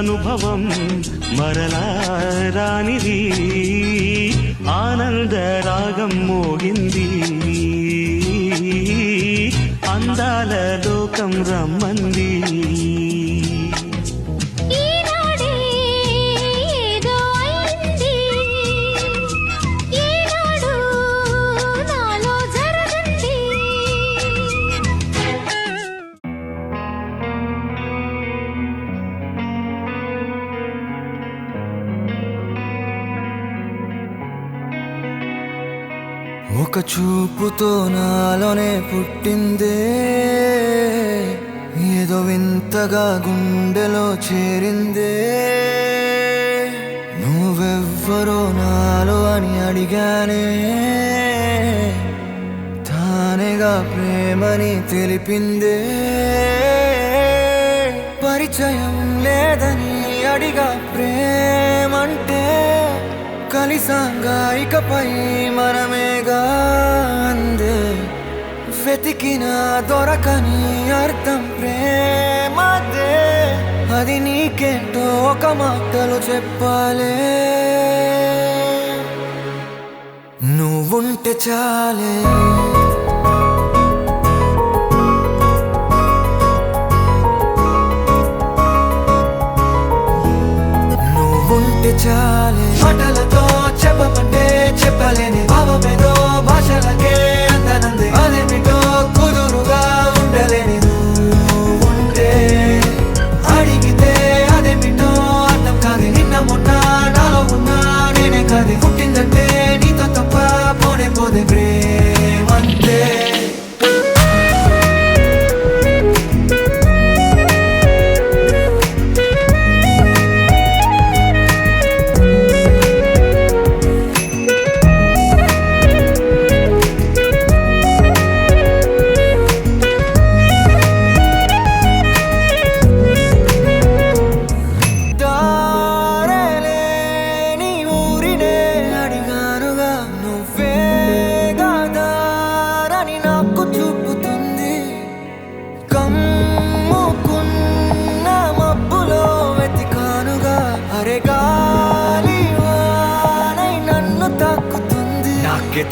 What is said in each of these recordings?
అనుభవం మరలా రానిది ఆనంద రాగం మోగింది అందాల లోకం రమ్మంది ఒక చూపుతో నాలోనే పుట్టిందే ఏదో వింతగా గుండెలో చేరిందే నువ్వెవ్వరో నాలో అని అడిగానే తానేగా ప్రేమని తెలిపిందే పరిచయం లేదని అడిగా ప్రేమంటే కలిసాంగా ఇకపై మనమేగా అందే వెతికిన దొరకని అర్థం ప్రేమదే అది నీకేంటో ఒక మాటలో చెప్పాలే నువ్వుంటే చాలే నువ్వుంటే చాలే మాటలతో చెప్పమంటే చెప్పలేని భావమేదో భాషలకే అందనంది అదేమిటో కుదురుగా ఉండలేని నువ్వుంటే అడిగితే అదేమిటో అర్థం కాదు నిన్న మొన్న నాలో ఉన్నా నేనే కాదు పుట్టిందంటే నీతో తప్ప పోనే పోదే ప్రేమంతే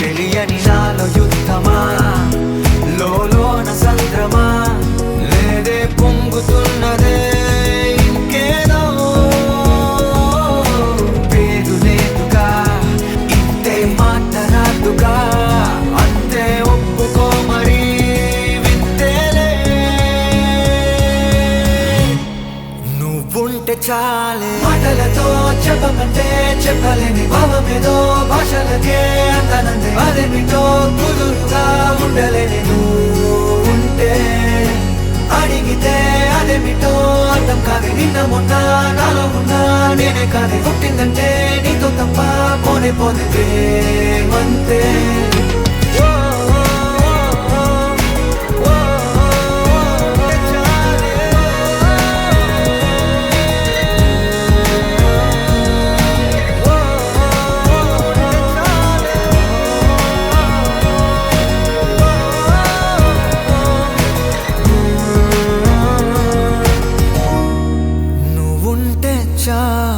తెలియని నాలో యుద్ధమా లోన సంద్రమా లేదే పొంగుతున్నదే ఇంకేదో పేరు లేదుగా ఇంతే మాట్లాడుగా అంతే ఒప్పుకో మరి వింతేలే నువ్వుంటే చాలే మాటలతో చెప్పమంటే చెప్పలేని భావమేదో భాషలకే అందనందే అదేమిటో కుదురుగా ఉండలేని నువ్వుంటే అడిగితే అదేమిటో అర్థం కాదు నిన్న మొన్న నాలో ఉన్నా నేనే కాదు పుట్టిందంటే నీతో తప్ప పోనే పోనే ప్రేమంతే చాలే